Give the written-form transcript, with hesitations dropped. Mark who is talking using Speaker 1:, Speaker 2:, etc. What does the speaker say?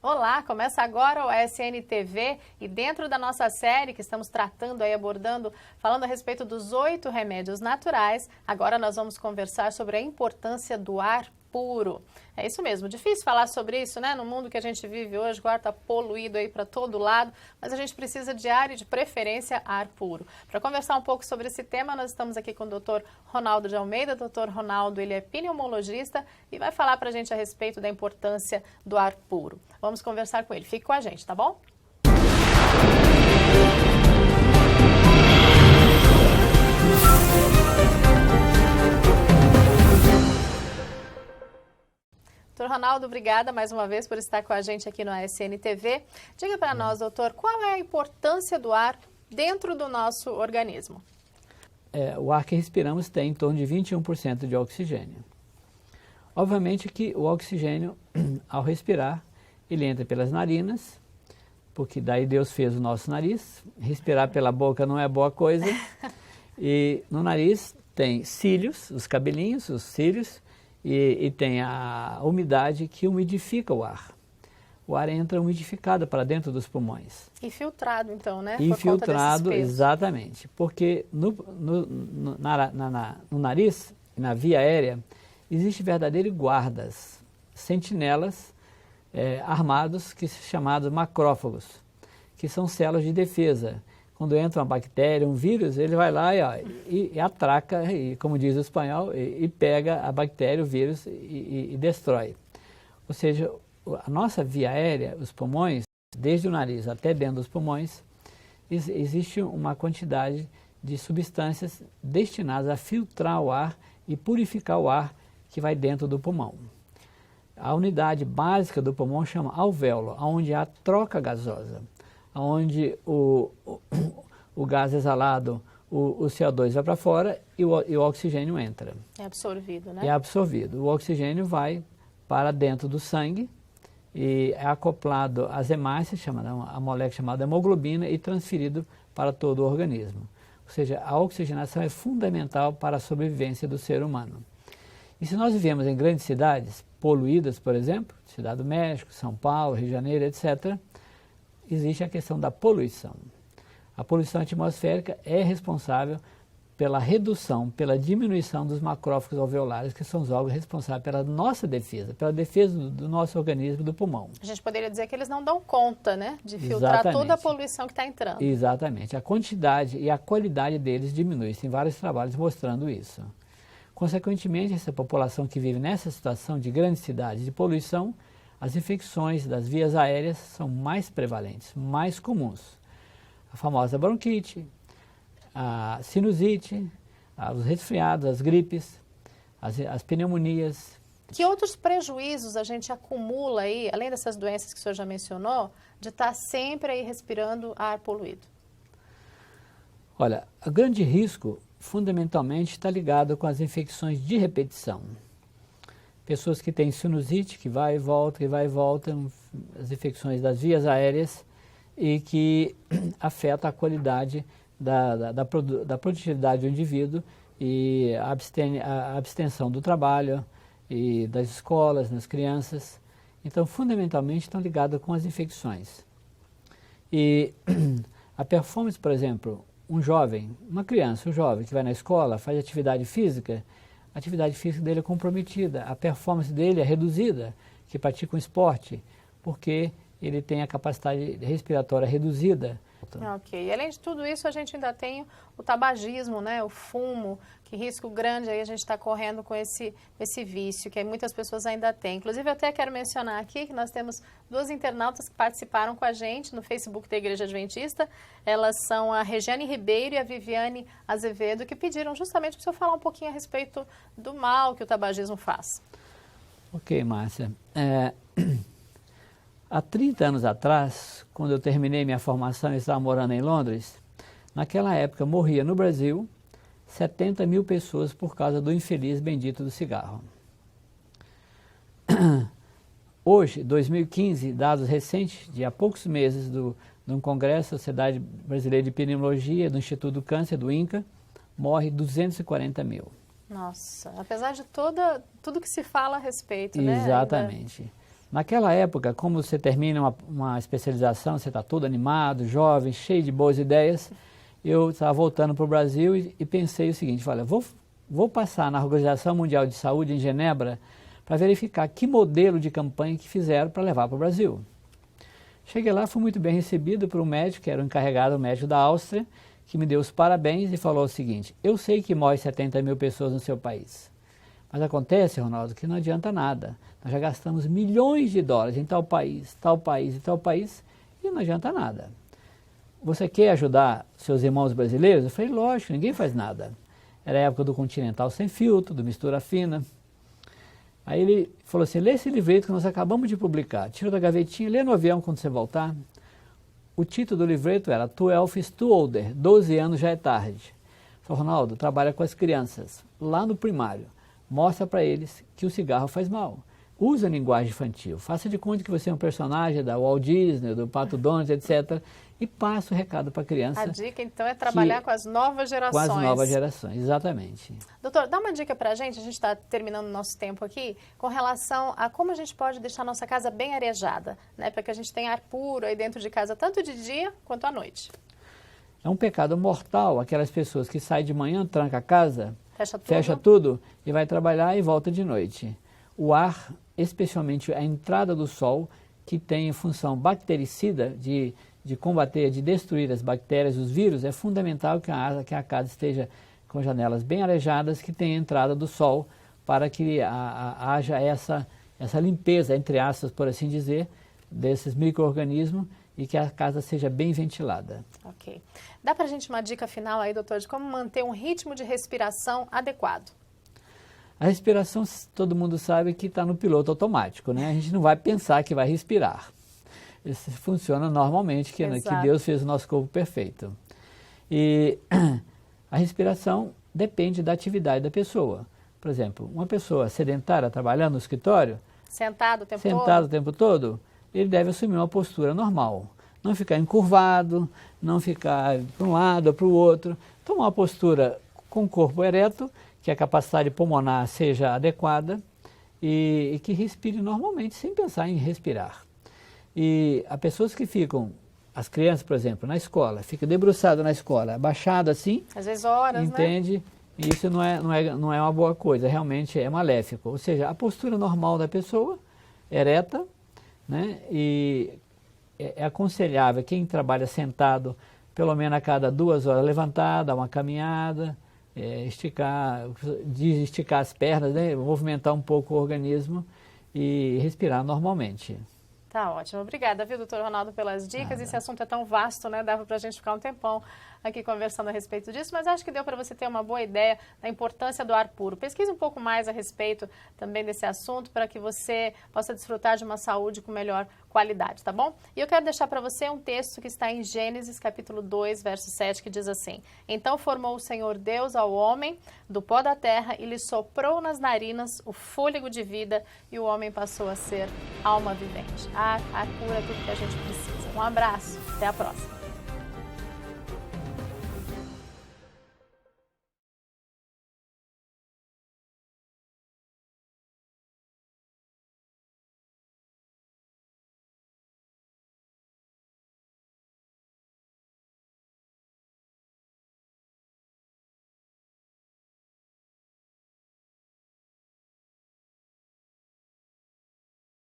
Speaker 1: Olá, começa agora o SNTV e dentro da nossa série que estamos tratando aí, abordando, falando a respeito dos 8 remédios naturais, agora nós vamos conversar sobre a importância do ar puro. É isso mesmo, difícil falar sobre isso, né? No mundo que a gente vive hoje, o ar está poluído aí para todo lado, mas a gente precisa de ar e de preferência ar puro. Para conversar um pouco sobre esse tema, nós estamos aqui com o Dr. Ronaldo de Almeida. Dr. Ronaldo, ele é pneumologista e vai falar para a gente a respeito da importância do ar puro. Vamos conversar com ele. Fique com a gente, tá bom? Doutor Ronaldo, obrigada mais uma vez por estar com a gente aqui no SNTV. Diga para nós, doutor, qual é a importância do ar dentro do nosso organismo?
Speaker 2: O ar que respiramos tem em torno de 21% de oxigênio. Obviamente que o oxigênio, ao respirar, ele entra pelas narinas, porque daí Deus fez o nosso nariz. Respirar pela boca não é boa coisa. E no nariz tem cílios, os cabelinhos, os cílios, e tem a umidade que umidifica o ar. O ar entra umidificado para dentro dos pulmões.
Speaker 1: Infiltrado, então, né?
Speaker 2: Infiltrado, exatamente. Porque no nariz, na via aérea, existem verdadeiros guardas, sentinelas armados, chamados macrófagos, que são células de defesa. Quando entra uma bactéria, um vírus, ele vai lá e atraca, como diz o espanhol, e pega a bactéria, o vírus, e destrói. Ou seja, a nossa via aérea, os pulmões, desde o nariz até dentro dos pulmões, existe uma quantidade de substâncias destinadas a filtrar o ar e purificar o ar que vai dentro do pulmão. A unidade básica do pulmão chama alvéolo, onde há troca gasosa, onde o gás exalado, o CO2 vai para fora e o oxigênio entra.
Speaker 1: É absorvido, né?
Speaker 2: É absorvido. O oxigênio vai para dentro do sangue e é acoplado às hemácias, a molécula chamada hemoglobina, e transferido para todo o organismo. Ou seja, a oxigenação é fundamental para a sobrevivência do ser humano. E se nós vivemos em grandes cidades, poluídas, por exemplo, Cidade do México, São Paulo, Rio de Janeiro, etc., existe a questão da poluição. A poluição atmosférica é responsável pela redução, pela diminuição dos macrófagos alveolares, que são os órgãos responsáveis pela nossa defesa, pela defesa do nosso organismo, do pulmão.
Speaker 1: A gente poderia dizer que eles não dão conta, né, de filtrar toda a poluição que está entrando.
Speaker 2: Exatamente. A quantidade e a qualidade deles diminui. Tem vários trabalhos mostrando isso. Consequentemente, essa população que vive nessa situação de grandes cidades de poluição, as infecções das vias aéreas são mais prevalentes, mais comuns. A famosa bronquite, a sinusite, os resfriados, as gripes, as pneumonias.
Speaker 1: Que outros prejuízos a gente acumula aí, além dessas doenças que o senhor já mencionou, de estar sempre aí respirando ar poluído?
Speaker 2: Olha, o grande risco, fundamentalmente, está ligado com as infecções de repetição. Pessoas que têm sinusite, que vai e volta, as infecções das vias aéreas e que afeta a qualidade da produtividade do indivíduo e a abstenção do trabalho e das escolas, nas crianças. Então, fundamentalmente, estão ligadas com as infecções. E a performance, por exemplo, um jovem que vai na escola, faz atividade física, a atividade física dele é comprometida, a performance dele é reduzida, que pratica um esporte, porque ele tem a capacidade respiratória reduzida.
Speaker 1: Ok. E além de tudo isso, a gente ainda tem o tabagismo, né? O fumo, que risco grande aí a gente está correndo com esse vício, que muitas pessoas ainda têm. Inclusive, eu até quero mencionar aqui que nós temos 2 internautas que participaram com a gente no Facebook da Igreja Adventista. Elas são a Regiane Ribeiro e a Viviane Azevedo, que pediram justamente para o senhor falar um pouquinho a respeito do mal que o tabagismo faz.
Speaker 2: Ok, Márcia. Há 30 anos atrás, quando eu terminei minha formação e estava morando em Londres, naquela época morria no Brasil 70 mil pessoas por causa do infeliz bendito do cigarro. Hoje, 2015, dados recentes de há poucos meses de um congresso da Sociedade Brasileira de Pneumologia, do Instituto do Câncer, do INCA, morre 240 mil.
Speaker 1: Nossa, apesar de tudo que se fala a respeito, né?
Speaker 2: Exatamente. Naquela época, como você termina uma especialização, você está todo animado, jovem, cheio de boas ideias, eu estava voltando para o Brasil e pensei o seguinte, olha, vou passar na Organização Mundial de Saúde em Genebra para verificar que modelo de campanha que fizeram para levar para o Brasil. Cheguei lá, fui muito bem recebido por um médico, que era o encarregado, o médico da Áustria, que me deu os parabéns e falou o seguinte, eu sei que morre 70 mil pessoas no seu país, mas acontece, Ronaldo, que não adianta nada. Nós já gastamos milhões de dólares em tal país, tal país e tal país, e não adianta nada. Você quer ajudar seus irmãos brasileiros? Eu falei, lógico, ninguém faz nada. Era a época do Continental Sem Filtro, do Mistura Fina. Aí ele falou assim, lê esse livreto que nós acabamos de publicar. Tira da gavetinha, lê no avião quando você voltar. O título do livreto era 12 is too older, 12 anos já é tarde. Falei, Ronaldo, trabalha com as crianças, lá no primário. Mostra para eles que o cigarro faz mal. Usa a linguagem infantil. Faça de conta que você é um personagem da Walt Disney, do Pato Donald, etc. E passa o recado para a criança.
Speaker 1: A dica, então, é trabalhar com as novas gerações.
Speaker 2: Com as novas gerações, exatamente.
Speaker 1: Doutor, dá uma dica para a gente está terminando o nosso tempo aqui, com relação a como a gente pode deixar a nossa casa bem arejada, né? Para que a gente tenha ar puro aí dentro de casa, tanto de dia quanto à noite. É
Speaker 2: um pecado mortal aquelas pessoas que saem de manhã, tranca a casa,
Speaker 1: fecha
Speaker 2: tudo e vai trabalhar e volta de noite. O ar, especialmente a entrada do sol, que tem função bactericida de combater, de destruir as bactérias, os vírus, é fundamental que a casa esteja com janelas bem arejadas, que tenha entrada do sol, para que haja essa limpeza, entre aspas, por assim dizer, desses micro-organismos e que a casa seja bem ventilada.
Speaker 1: Ok. Dá para a gente uma dica final aí, doutor, de como manter um ritmo de respiração adequado?
Speaker 2: A respiração, todo mundo sabe que está no piloto automático, né? A gente não vai pensar que vai respirar. Isso funciona normalmente, que Deus fez o nosso corpo perfeito. E a respiração depende da atividade da pessoa. Por exemplo, uma pessoa sedentária trabalhando no escritório,
Speaker 1: sentado
Speaker 2: o tempo todo, ele deve assumir uma postura normal. Não ficar encurvado, não ficar para um lado ou para o outro. Tomar uma postura com o corpo ereto, que a capacidade pulmonar seja adequada e que respire normalmente, sem pensar em respirar. E as pessoas que ficam, as crianças, por exemplo, na escola, fica debruçado na escola, abaixado assim,
Speaker 1: às vezes horas,
Speaker 2: entende?
Speaker 1: Né?
Speaker 2: E isso não é uma boa coisa, realmente é maléfico. Ou seja, a postura normal da pessoa, ereta, né? E é aconselhável quem trabalha sentado, pelo menos a cada 2 horas levantar, dar uma caminhada, esticar as pernas, né? Movimentar um pouco o organismo e respirar normalmente.
Speaker 1: Tá ótimo. Obrigada, viu, doutor Ronaldo, pelas dicas. Esse assunto é tão vasto, né? Dava pra gente ficar um tempão aqui conversando a respeito disso, mas acho que deu para você ter uma boa ideia da importância do ar puro. Pesquise um pouco mais a respeito também desse assunto para que você possa desfrutar de uma saúde com melhor qualidade, tá bom? E eu quero deixar para você um texto que está em Gênesis, capítulo 2, verso 7, que diz assim: Então formou o Senhor Deus ao homem do pó da terra e lhe soprou nas narinas o fôlego de vida e o homem passou a ser alma vivente. A cura é tudo que a gente precisa. Um abraço, até a próxima.